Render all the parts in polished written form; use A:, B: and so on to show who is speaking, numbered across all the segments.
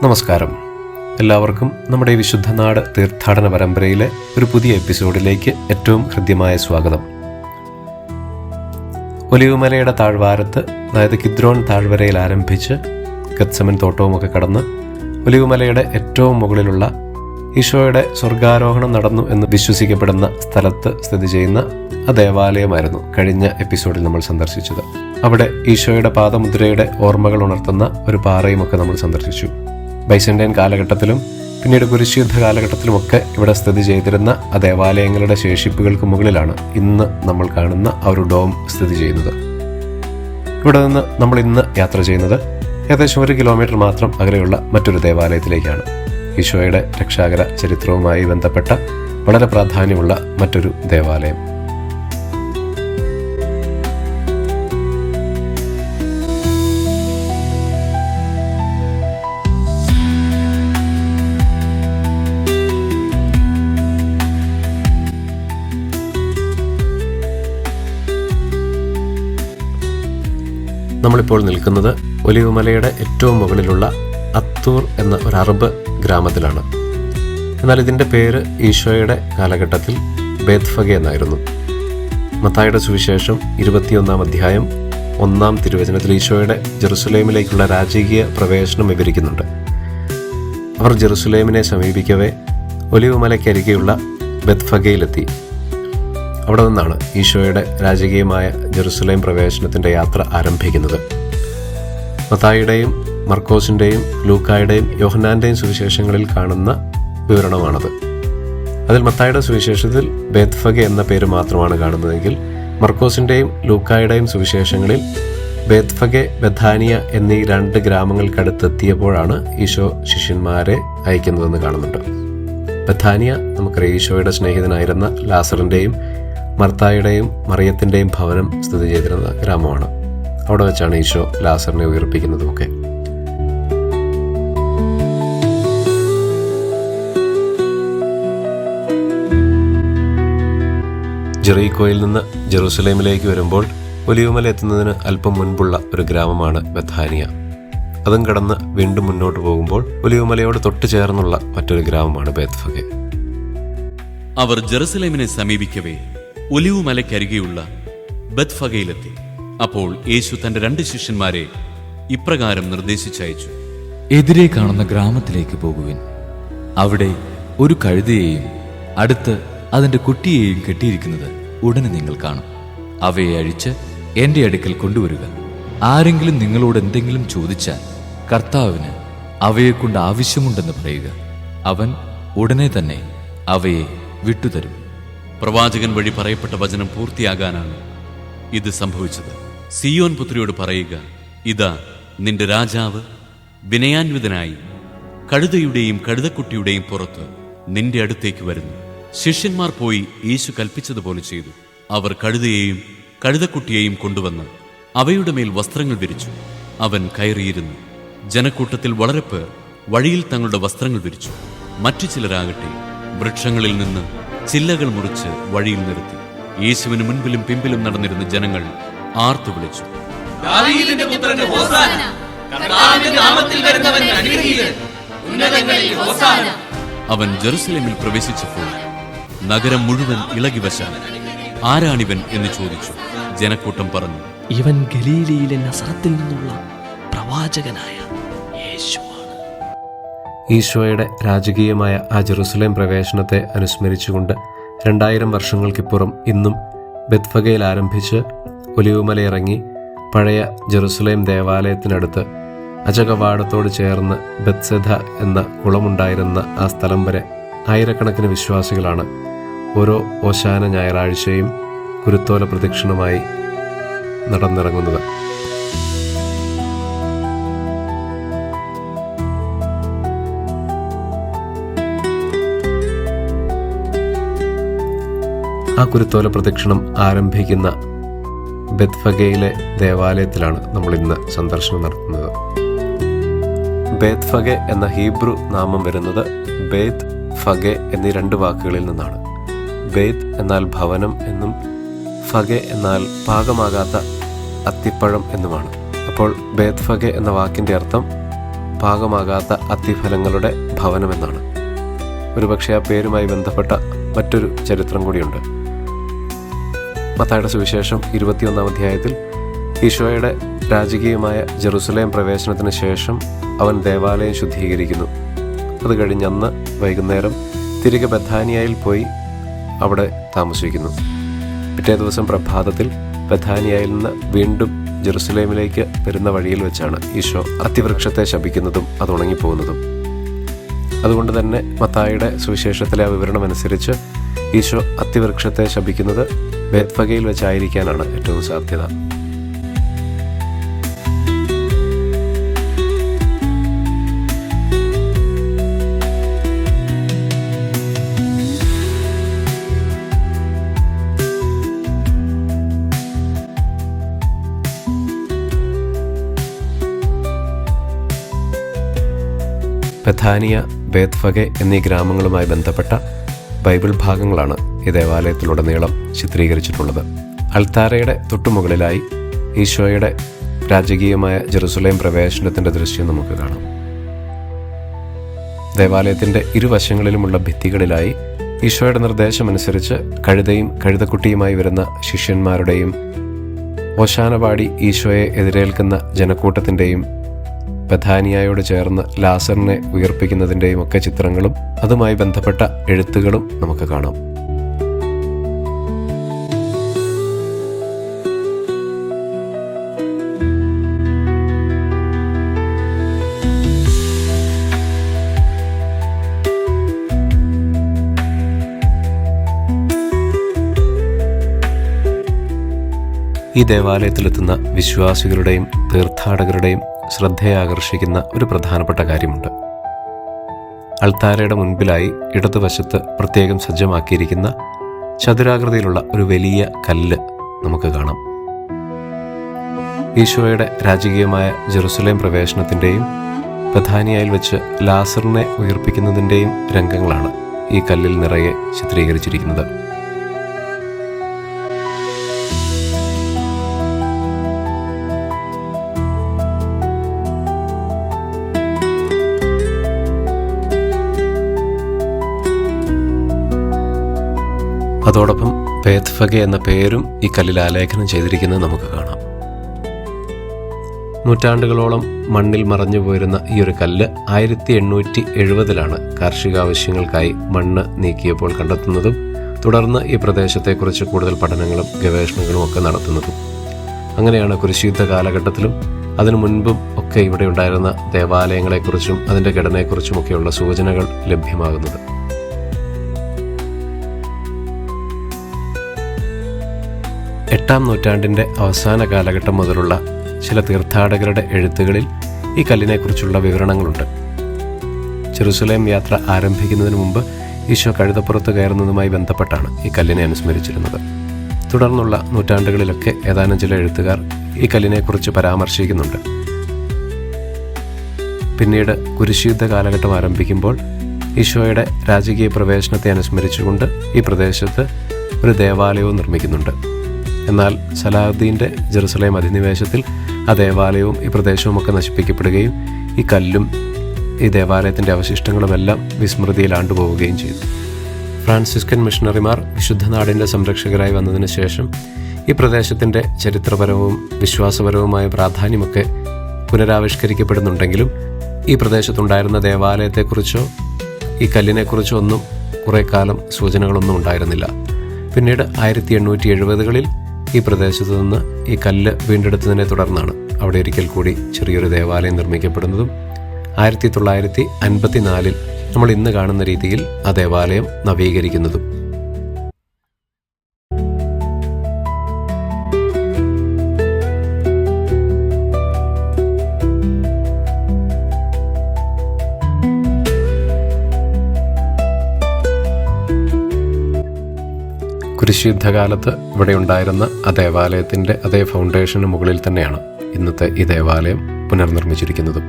A: നമസ്കാരം. എല്ലാവർക്കും നമ്മുടെ വിശുദ്ധ നാട് തീർത്ഥാടന പരമ്പരയിലെ ഒരു പുതിയ എപ്പിസോഡിലേക്ക് ഏറ്റവും ഹൃദ്യമായ സ്വാഗതം. ഒലിവുമലയുടെ താഴ്വാരത്ത്, അതായത് കിദ്രോൺ താഴ്വരയിൽ ആരംഭിച്ച് ഗത്സമൻ തോട്ടവുമൊക്കെ കടന്ന് ഒലിവുമലയുടെ ഏറ്റവും മുകളിലുള്ള ഈശോയുടെ സ്വർഗാരോഹണം നടന്നു എന്ന് വിശ്വസിക്കപ്പെടുന്ന സ്ഥലത്ത് സ്ഥിതി ചെയ്യുന്ന ആ ദേവാലയമായിരുന്നു കഴിഞ്ഞ എപ്പിസോഡിൽ നമ്മൾ സന്ദർശിച്ചത്. അവിടെ ഈശോയുടെ പാദമുദ്രയുടെ ഓർമ്മകൾ ഉണർത്തുന്ന ഒരു പാറയുമൊക്കെ നമ്മൾ സന്ദർശിച്ചു. ബൈസന്റൈൻ കാലഘട്ടത്തിലും പിന്നീട് കുരിശുയുദ്ധ കാലഘട്ടത്തിലുമൊക്കെ ഇവിടെ സ്ഥിതി ചെയ്തിരുന്ന ആ ദേവാലയങ്ങളുടെ ശേഷിപ്പുകൾക്ക് മുകളിലാണ് ഇന്ന് നമ്മൾ കാണുന്ന ആ ഒരു ഡോം സ്ഥിതി ചെയ്യുന്നത്. ഇവിടെ നിന്ന് നമ്മൾ ഇന്ന് യാത്ര ചെയ്യുന്നത് ഏകദേശം 1 കിലോമീറ്റർ മാത്രം അകലെയുള്ള മറ്റൊരു ദേവാലയത്തിലേക്കാണ്. ഈശോയുടെ രക്ഷാകര ചരിത്രവുമായി ബന്ധപ്പെട്ട വളരെ പ്രാധാന്യമുള്ള മറ്റൊരു ദേവാലയം. നമ്മളിപ്പോൾ നിൽക്കുന്നത് ഒലിവുമലയുടെ ഏറ്റവും മുകളിലുള്ള അത്തൂർ എന്ന ഒരു അറബ് ഗ്രാമത്തിലാണ്. എന്നാൽ ഇതിൻ്റെ പേര് ഈശോയുടെ കാലഘട്ടത്തിൽ ബേത്ഫഗെ എന്നായിരുന്നു. മത്തായിയുടെ സുവിശേഷം 21-ാം അധ്യായം 1-ാം തിരുവചനത്തിൽ ഈശോയുടെ ജെറുസലേമിലേക്കുള്ള രാജകീയ പ്രവേശനം വിവരിക്കുന്നുണ്ട്. അവർ ജെറുസലേമിനെ സമീപിക്കവേ ഒലിവുമലയ്ക്കരികെയുള്ള ബേത്ഫഗയിലെത്തി. അവിടെ നിന്നാണ് ഈശോയുടെ രാജകീയമായ ജെറുസലേം പ്രവേശനത്തിൻ്റെ യാത്ര ആരംഭിക്കുന്നത്. മത്തായിയുടെയും മർക്കോസിൻ്റെയും ലൂക്കായുടെയും യോഹന്നാൻ്റെയും സുവിശേഷങ്ങളിൽ കാണുന്ന വിവരണമാണത്. അതിൽ മത്തായിയുടെ സുവിശേഷത്തിൽ ബേത്ഫഗെ എന്ന പേര് മാത്രമാണ് കാണുന്നതെങ്കിൽ മർക്കോസിൻ്റെയും ലൂക്കായുടെയും സുവിശേഷങ്ങളിൽ ബേത്ഫഗെ, ബഥാനിയ എന്നീ 2 ഗ്രാമങ്ങൾക്കടുത്തെത്തിയപ്പോഴാണ് ഈശോ ശിഷ്യന്മാരെ അയക്കുന്നതെന്ന് കാണുന്നുണ്ട്. ബഥാനിയ നമുക്കറിയാം ഈശോയുടെ സ്നേഹിതനായിരുന്ന ലാസറിൻ്റെയും മർത്തായുടെയും മറിയത്തിൻ്റെയും ഭവനം സ്ഥിതി ചെയ്തിരുന്ന ഗ്രാമമാണ്. അവിടെ വെച്ചാണ് ഈശോ ലാസറിനെ ഉയർപ്പിക്കുന്നതുമൊക്കെ. ജെറീക്കോയിൽ നിന്ന് ജെറൂസലേമിലേക്ക് വരുമ്പോൾ ഒലിവുമല എത്തുന്നതിന് അല്പം മുൻപുള്ള ഒരു ഗ്രാമമാണ് ബഥാനിയ. അതും കടന്ന് വീണ്ടും മുന്നോട്ട് പോകുമ്പോൾ ഒലിവുമലയോട് തൊട്ട് ചേർന്നുള്ള മറ്റൊരു ഗ്രാമമാണ് ബേത്ഫഗെ.
B: അവർ ജെറുസലേമിനെ സമീപിക്കവേ ഒലിവുമലയ്ക്കരികെയുള്ള ബേത്ഫഗയിലെത്തി. അപ്പോൾ യേശു തന്റെ 2 ശിഷ്യന്മാരെ ഇപ്രകാരം നിർദ്ദേശിച്ചയച്ചു:
C: എതിരെ കാണുന്ന ഗ്രാമത്തിലേക്ക് പോകുവിൻ. അവിടെ ഒരു കഴുതയെയും അടുത്ത് അതിന്റെ കുട്ടിയെയും കെട്ടിയിരിക്കുന്നത് ഉടനെ നിങ്ങൾ കാണും. അവയെ അഴിച്ച് എന്റെ അടുക്കൽ കൊണ്ടുവരിക. ആരെങ്കിലും നിങ്ങളോട് എന്തെങ്കിലും ചോദിച്ചാൽ കർത്താവിന് അവയെക്കൊണ്ട് ആവശ്യമുണ്ടെന്ന് പറയുക. അവൻ ഉടനെ തന്നെ അവയെ വിട്ടുതരും.
B: പ്രവാചകൻ വഴി പറയപ്പെട്ട വചനം പൂർത്തിയാകാനാണ് ഇത് സംഭവിച്ചത്. സിയോൻ പുത്രിയോട് പറയുക, ഇതാ നിന്റെ രാജാവ് വിനയാന്വിതനായി കഴുതയുടെയും കഴുതക്കുട്ടിയുടെയും പുറത്ത് നിന്റെ അടുത്തേക്ക് വരുന്നു. ശിഷ്യന്മാർ പോയി യേശു കൽപ്പിച്ചതുപോലെ ചെയ്തു. അവർ കഴുതയെയും കഴുതക്കുട്ടിയെയും കൊണ്ടുവന്ന് അവയുടെ മേൽ വസ്ത്രങ്ങൾ വിരിച്ചു. അവൻ കയറിയിരുന്നു. ജനക്കൂട്ടത്തിൽ വളരെ പേർ വഴിയിൽ തങ്ങളുടെ വസ്ത്രങ്ങൾ വിരിച്ചു. മറ്റു ചിലരാകട്ടെ വൃക്ഷങ്ങളിൽ നിന്ന് ചില്ലകൾ മുറിച്ച് വഴിയിൽ നിർത്തി. യേശുവിന് മുൻപിലും പിമ്പിലും നടന്നിരുന്ന ജനങ്ങൾ ആർത്തു വിളിച്ചു,
D: ദാവീദിന്റെ പുത്രന് ഹോസാന, കർത്താവിന്റെ നാമത്തിൽ വരുന്നവൻ അനുഗ്രഹീതൻ, ഉന്നതങ്ങളിൽ ഹോസാന.
B: അവൻ ജെറുസലേമിൽ പ്രവേശിച്ചപ്പോൾ നഗരം മുഴുവൻ ഇളകി വശാൻ. ആരാണിവൻ എന്ന് ചോദിച്ചു. ജനക്കൂട്ടം പറഞ്ഞു,
E: ഇവൻ ഗലീലയിലെ നസറത്തിൽ നിന്നുള്ള പ്രവാചകനായ യേശുവാണ്.
A: ഈശോയുടെ രാജകീയമായ ആ ജെറുസലേം പ്രവേശനത്തെ അനുസ്മരിച്ചുകൊണ്ട് 2000 വർഷങ്ങൾക്കിപ്പുറം ഇന്നും ബേത്ഫഗയിൽ ആരംഭിച്ച് ഒലിവുമല ഇറങ്ങി പഴയ ജെറുസലേം ദേവാലയത്തിനടുത്ത് അജകവാടത്തോട് ചേർന്ന് ബെത്സെദ എന്ന കുളമുണ്ടായിരുന്ന ആ സ്ഥലം വരെ ആയിരക്കണക്കിന് വിശ്വാസികളാണ് ഓരോ ഓശാന ഞായറാഴ്ചയും കുരുത്തോല പ്രദക്ഷിണമായി നടന്നിറങ്ങുന്നത്. ആ കുരുത്തോല പ്രദക്ഷിണം ആരംഭിക്കുന്ന ബേത്ഫഗയിലെ ദേവാലയത്തിലാണ് നമ്മൾ ഇന്ന് സന്ദർശനം നടത്തുന്നത്. ബേത്ഫഗെ എന്ന ഹീബ്രു നാമം വരുന്നത് ബേത് ഫഗെ എന്നീ 2 വാക്കുകളിൽ നിന്നാണ്. ബേത് എന്നാൽ ഭവനം എന്നും ഫഗെ എന്നാൽ പാകമാകാത്ത അത്തിപ്പഴം എന്നുമാണ്. അപ്പോൾ ബേത്ഫഗെ എന്ന വാക്കിൻ്റെ അർത്ഥം പാകമാകാത്ത അത്തിഫലങ്ങളുടെ ഭവനമെന്നാണ്. ഒരുപക്ഷെ ആ പേരുമായി ബന്ധപ്പെട്ട മറ്റൊരു ചരിത്രം കൂടിയുണ്ട്. മത്തായിയുടെ സുവിശേഷം 21-ാം അധ്യായത്തിൽ ഈശോയുടെ രാജകീയമായ ജെറുസലേം പ്രവേശനത്തിന് ശേഷം അവൻ ദേവാലയം ശുദ്ധീകരിക്കുന്നു. അത് കഴിഞ്ഞ് അന്ന് വൈകുന്നേരം തിരികെ ബഥാനിയയിൽ പോയി അവിടെ താമസിക്കുന്നു. പിറ്റേ ദിവസം പ്രഭാതത്തിൽ ബഥാനിയയിൽ നിന്ന് വീണ്ടും ജെറുസലേമിലേക്ക് വരുന്ന വഴിയിൽ വെച്ചാണ് ഈശോ അത്തിവൃക്ഷത്തെ ശപിക്കുന്നതും അത് ഉണങ്ങിപ്പോകുന്നതും. അതുകൊണ്ട് തന്നെ മത്തായിയുടെ സുവിശേഷത്തിലെ ആ വിവരണം അനുസരിച്ച് ഈശോ അത്തിവൃക്ഷത്തെ ശപിക്കുന്നത് ബേത്ഫഗയിൽ വെച്ചായിരിക്കാനാണ് ഏറ്റവും സാധ്യത. ബഥാനിയ, ബേത്ഫഗെ എന്നീ ഗ്രാമങ്ങളുമായി ബന്ധപ്പെട്ട ബൈബിൾ ഭാഗങ്ങളാണ് ഈ ദേവാലയത്തിലുടനീളം ചിത്രീകരിച്ചിട്ടുള്ളത്. അൾത്താരയുടെ തൊട്ടുമുകളിലായി ഈശോയുടെ രാജകീയമായ ജെറുസലേം പ്രവേശനത്തിൻ്റെ ദൃശ്യം നമുക്ക് കാണാം. ദേവാലയത്തിൻ്റെ ഇരുവശങ്ങളിലുമുള്ള ഭിത്തികളിലായി ഈശോയുടെ നിർദ്ദേശമനുസരിച്ച് കഴുതയും കഴുതക്കുട്ടിയുമായി വരുന്ന ശിഷ്യന്മാരുടെയും ഓശാന പാടി ഈശോയെ എതിരേൽക്കുന്ന ജനക്കൂട്ടത്തിൻ്റെയും ബഥാനിയയോട് ചേർന്ന് ലാസറിനെ ഉയർപ്പിക്കുന്നതിൻ്റെയും ഒക്കെ ചിത്രങ്ങളും അതുമായി ബന്ധപ്പെട്ട എഴുത്തുകളും നമുക്ക് കാണാം. ഈ ദേവാലയത്തിലെത്തുന്ന വിശ്വാസികളുടെയും തീർത്ഥാടകരുടെയും ശ്രദ്ധയെ ആകർഷിക്കുന്ന ഒരു പ്രധാനപ്പെട്ട കാര്യമുണ്ട്. അൾത്താരയുടെ മുൻപിലായി ഇടതുവശത്ത് പ്രത്യേകം സജ്ജമാക്കിയിരിക്കുന്ന ചതുരാകൃതിയിലുള്ള ഒരു വലിയ കല്ല് നമുക്ക് കാണാം. ഈശോയുടെ രാജകീയമായ ജെറുസലേം പ്രവേശനത്തിൻ്റെയും ബഥാനിയയിൽ വെച്ച് ലാസറിനെ ഉയർപ്പിക്കുന്നതിൻ്റെയും രംഗങ്ങളാണ് ഈ കല്ലിൽ നിറയെ ചിത്രീകരിച്ചിരിക്കുന്നത്. അതോടൊപ്പം ബേത്ഫഗെ എന്ന പേരും ഈ കല്ലിൽ ആലേഖനം ചെയ്തിരിക്കുന്നത് നമുക്ക് കാണാം. നൂറ്റാണ്ടുകളോളം മണ്ണിൽ മറഞ്ഞു പോയിരുന്ന ഈ ഒരു കല്ല് 1870 കാർഷികാവശ്യങ്ങൾക്കായി മണ്ണ് നീക്കിയപ്പോൾ കണ്ടെത്തുന്നതും തുടർന്ന് ഈ പ്രദേശത്തെക്കുറിച്ച് കൂടുതൽ പഠനങ്ങളും ഗവേഷണങ്ങളും ഒക്കെ നടത്തുന്നതും. അങ്ങനെയാണ് കുരിശുയുദ്ധ കാലഘട്ടത്തിലും അതിനു മുൻപും ഒക്കെ ഇവിടെ ഉണ്ടായിരുന്ന ദേവാലയങ്ങളെക്കുറിച്ചും അതിൻ്റെ ഘടനയെക്കുറിച്ചുമൊക്കെയുള്ള സൂചനകൾ ലഭ്യമാകുന്നത്. 8-ാം നൂറ്റാണ്ടിൻ്റെ അവസാന കാലഘട്ടം മുതലുള്ള ചില തീർത്ഥാടകരുടെ എഴുത്തുകളിൽ ഈ കല്ലിനെക്കുറിച്ചുള്ള വിവരണങ്ങളുണ്ട്. ജെറുസലേം യാത്ര ആരംഭിക്കുന്നതിന് മുമ്പ് ഈശോ കഴുതപ്പുറത്ത് കയറുന്നതുമായി ബന്ധപ്പെട്ടാണ് ഈ കല്ലിനെ അനുസ്മരിച്ചിരുന്നത്. തുടർന്നുള്ള നൂറ്റാണ്ടുകളിലൊക്കെ ഏതാനും ചില എഴുത്തുകാർ ഈ കല്ലിനെക്കുറിച്ച് പരാമർശിക്കുന്നുണ്ട്. പിന്നീട് കുരിശുയുദ്ധ കാലഘട്ടം ആരംഭിക്കുമ്പോൾ ഈശോയുടെ രാജകീയ പ്രവേശനത്തെ അനുസ്മരിച്ചുകൊണ്ട് ഈ പ്രദേശത്ത് ഒരു ദേവാലയവും നിർമ്മിക്കുന്നുണ്ട്. എന്നാൽ സലാഹുദ്ദീൻ്റെ ജെറുസലേം അധിനിവേശത്തിൽ ആ ദേവാലയവും ഈ പ്രദേശവുമൊക്കെ നശിപ്പിക്കപ്പെടുകയും ഈ കല്ലും ഈ ദേവാലയത്തിൻ്റെ അവശിഷ്ടങ്ങളുമെല്ലാം വിസ്മൃതിയിലാണ്ടുപോവുകയും ചെയ്തു. ഫ്രാൻസിസ്കൻ മിഷണറിമാർ വിശുദ്ധനാടിൻ്റെ സംരക്ഷകരായി വന്നതിന് ശേഷം ഈ പ്രദേശത്തിൻ്റെ ചരിത്രപരവും വിശ്വാസപരവുമായ പ്രാധാന്യമൊക്കെ പുനരാവിഷ്കരിക്കപ്പെടുന്നുണ്ടെങ്കിലും ഈ പ്രദേശത്തുണ്ടായിരുന്ന ദേവാലയത്തെക്കുറിച്ചോ ഈ കല്ലിനെക്കുറിച്ചോ ഒന്നും കുറേ കാലം സൂചനകളൊന്നും ഉണ്ടായിരുന്നില്ല. പിന്നീട് 1870-കളിൽ ഈ പ്രദേശത്തു നിന്ന് ഈ കല്ല് വീണ്ടെടുത്തതിനെ തുടർന്നാണ് അവിടെ ഒരിക്കൽ കൂടി ചെറിയൊരു ദേവാലയം നിർമ്മിക്കപ്പെടുന്നതും 1954 നമ്മൾ ഇന്ന് കാണുന്ന രീതിയിൽ ആ ദേവാലയം നവീകരിക്കുന്നതും. കുരിശുയുദ്ധകാലത്ത് ഇവിടെ ഉണ്ടായിരുന്ന ആ ദേവാലയത്തിൻ്റെ അതേ ഫൗണ്ടേഷന് മുകളിൽ തന്നെയാണ് ഇന്നത്തെ ഈ ദേവാലയം പുനർനിർമ്മിച്ചിരിക്കുന്നതും.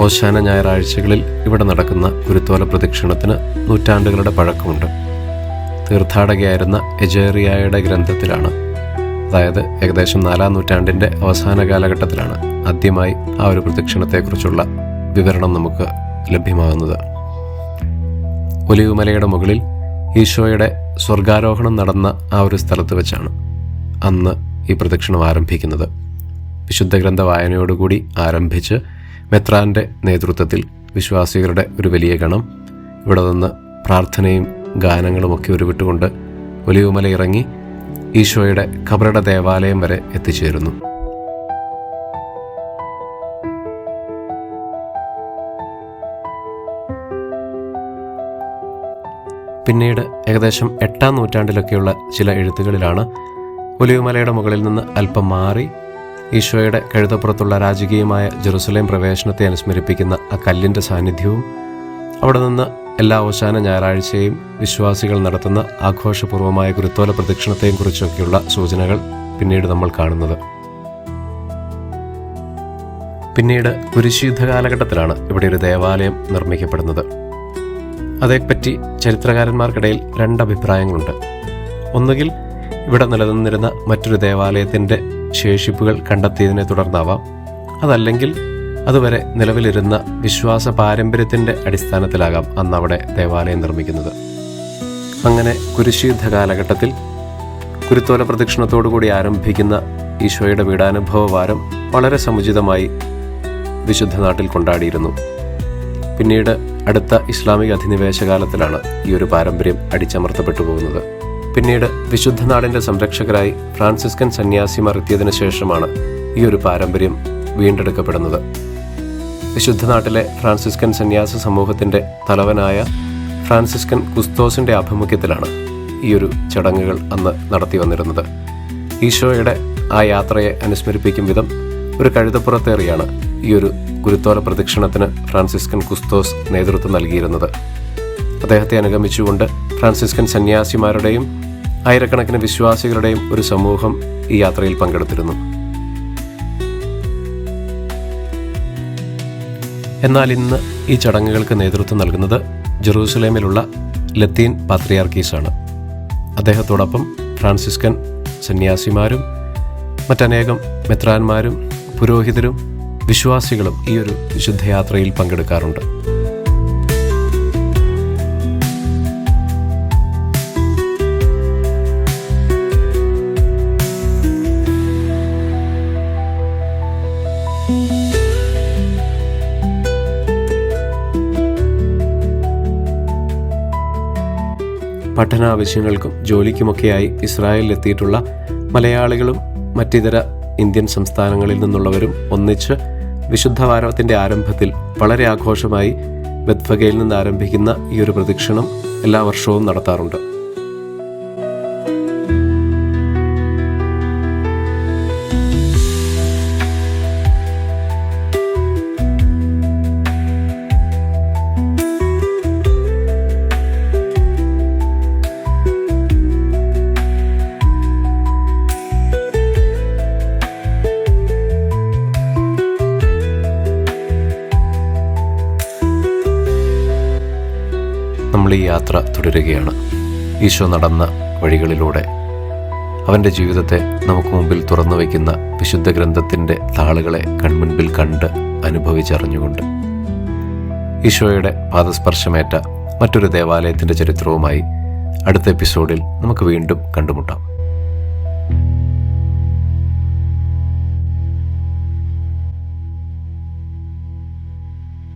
A: ഓശാന ഞായറാഴ്ചകളിൽ ഇവിടെ നടക്കുന്ന കുരുത്തോല പ്രദക്ഷിണത്തിന് നൂറ്റാണ്ടുകളുടെ പഴക്കമുണ്ട്. തീർത്ഥാടകയായിരുന്ന എജേറിയായുടെ ഗ്രന്ഥത്തിലാണ്, അതായത് ഏകദേശം 4-ാം നൂറ്റാണ്ടിൻ്റെ അവസാന കാലഘട്ടത്തിലാണ് ആദ്യമായി ആ ഒരു പ്രദക്ഷിണത്തെക്കുറിച്ചുള്ള വിവരണം നമുക്ക് ലഭ്യമാകുന്നത്. ഒലിവുമലയുടെ മുകളിൽ ഈശോയുടെ സ്വർഗാരോഹണം നടന്ന ആ ഒരു സ്ഥലത്ത് വെച്ചാണ് അന്ന് ഈ പ്രദക്ഷിണം ആരംഭിക്കുന്നത്. വിശുദ്ധ ഗ്രന്ഥ വായനയോടുകൂടി ആരംഭിച്ച് മെത്രാൻ്റെ നേതൃത്വത്തിൽ വിശ്വാസികളുടെ ഒരു വലിയ ഗണം ഇവിടെ നിന്ന് പ്രാർത്ഥനയും ഗാനങ്ങളുമൊക്കെ ഉരുവിട്ടുകൊണ്ട് ഒലിവുമല ഇറങ്ങി ഈശോയുടെ ഖബറുടെ ദേവാലയം വരെ എത്തിച്ചേരുന്നു. പിന്നീട് ഏകദേശം 8-ാം നൂറ്റാണ്ടിലൊക്കെയുള്ള ചില എഴുത്തുകളിലാണ് ഒലിവുമലയുടെ മുകളിൽ നിന്ന് അല്പം മാറി ഈശോയുടെ കഴുതപ്പുറത്തുള്ള രാജകീയമായ ജെറുസലേം പ്രവേശനത്തെ അനുസ്മരിപ്പിക്കുന്ന ആ കല്ലിൻ്റെ സാന്നിധ്യവും അവിടെ നിന്ന് എല്ലാ ഓശാന ഞായറാഴ്ചയും വിശ്വാസികൾ നടത്തുന്ന ആഘോഷപൂർവമായ കുരുത്തോല പ്രദക്ഷിണത്തെയും കുറിച്ചൊക്കെയുള്ള സൂചനകൾ പിന്നീട് നമ്മൾ കാണുന്നത്. പിന്നീട് കുരിശുയുദ്ധ കാലഘട്ടത്തിലാണ് ഇവിടെ ഒരു ദേവാലയം നിർമ്മിക്കപ്പെടുന്നത്. അതേപ്പറ്റി ചരിത്രകാരന്മാർക്കിടയിൽ 2 അഭിപ്രായങ്ങളുണ്ട്. ഒന്നുകിൽ ഇവിടെ നിലനിന്നിരുന്ന മറ്റൊരു ദേവാലയത്തിൻ്റെ ശേഷിപ്പുകൾ കണ്ടെത്തിയതിനെ തുടർന്നാവാം, അതല്ലെങ്കിൽ അതുവരെ നിലവിലിരുന്ന വിശ്വാസ പാരമ്പര്യത്തിൻ്റെ അടിസ്ഥാനത്തിലാകാം അന്ന് അവിടെ ദേവാലയം നിർമ്മിക്കുന്നത്. അങ്ങനെ കുരിശുയുദ്ധ കാലഘട്ടത്തിൽ കുരുത്തോല പ്രദക്ഷിണത്തോടുകൂടി ആരംഭിക്കുന്ന ഈശോയുടെ പീഡാനുഭവ വാരം വളരെ സമുചിതമായി വിശുദ്ധ നാട്ടിൽ കൊണ്ടാടിയിരുന്നു. പിന്നീട് അടുത്ത ഇസ്ലാമിക അധിനിവേശ കാലത്തിലാണ് ഈ ഒരു പാരമ്പര്യം അടിച്ചമർത്തപ്പെട്ടു പോകുന്നത്. പിന്നീട് വിശുദ്ധ നാടിൻ്റെ സംരക്ഷകരായി ഫ്രാൻസിസ്കൻ സന്യാസിമാർ എത്തിയതിനു ശേഷമാണ് ഈ ഒരു പാരമ്പര്യം വീണ്ടെടുക്കപ്പെടുന്നത്. വിശുദ്ധ നാട്ടിലെ ഫ്രാൻസിസ്കൻ സന്യാസ സമൂഹത്തിൻ്റെ തലവനായ ഫ്രാൻസിസ്കൻ കുസ്തോസിൻ്റെ ആഭിമുഖ്യത്തിലാണ് ഈ ഒരു ചടങ്ങുകൾ അന്ന് നടത്തി വന്നിരുന്നത്. ഈശോയുടെ ആ യാത്രയെ അനുസ്മരിപ്പിക്കും വിധം ഒരു കഴുതപ്പുറത്തേറിയാണ് ഈ ഒരു കുരുത്തോല പ്രദക്ഷിണത്തിന് ഫ്രാൻസിസ്കൻ കുസ്തോസ് നേതൃത്വം നൽകിയിരുന്നത്. അദ്ദേഹത്തെ അനുഗമിച്ചുകൊണ്ട് ഫ്രാൻസിസ്കൻ സന്യാസിമാരുടെയും ആയിരക്കണക്കിന് വിശ്വാസികളുടെയും ഒരു സമൂഹം ഈ യാത്രയിൽ പങ്കെടുത്തിരുന്നു. എന്നാൽ ഇന്ന് ഈ ചടങ്ങുകൾക്ക് നേതൃത്വം നൽകുന്നത് ജെറൂസലേമിലുള്ള ലത്തീൻ പാത്രിയാർക്കീസാണ്. അദ്ദേഹത്തോടൊപ്പം ഫ്രാൻസിസ്കൻ സന്യാസിമാരും മറ്റനേകം മെത്രാന്മാരും പുരോഹിതരും വിശ്വാസികളും ഈ ഒരു വിശുദ്ധയാത്രയിൽ പങ്കെടുക്കാറുണ്ട്. പഠനാവശ്യങ്ങൾക്കും ജോലിക്കുമൊക്കെയായി ഇസ്രായേലിലെത്തിയിട്ടുള്ള മലയാളികളും മറ്റിതര ഇന്ത്യൻ സംസ്ഥാനങ്ങളിൽ നിന്നുള്ളവരും ഒന്നിച്ച് വിശുദ്ധവാരത്തിൻ്റെ ആരംഭത്തിൽ വളരെ ആഘോഷമായി ബെത്ഫഗയിൽ നിന്ന് ആരംഭിക്കുന്ന ഈ ഒരു പ്രദക്ഷിണം എല്ലാ വർഷവും നടത്താറുണ്ട്. നമ്മൾ ഈ യാത്ര തുടരുകയാണ്. ഈശോ നടന്ന വഴികളിലൂടെ അവൻ്റെ ജീവിതത്തെ നമുക്ക് മുമ്പിൽ തുറന്നു വയ്ക്കുന്ന വിശുദ്ധ ഗ്രന്ഥത്തിൻ്റെ താളുകളെ കൺമുൻപിൽ കണ്ട് അനുഭവിച്ചറിഞ്ഞുകൊണ്ട് ഈശോയുടെ പാദസ്പർശമേറ്റ മറ്റൊരു ദേവാലയത്തിൻ്റെ ചരിത്രവുമായി അടുത്ത എപ്പിസോഡിൽ നമുക്ക് വീണ്ടും കണ്ടുമുട്ടാം.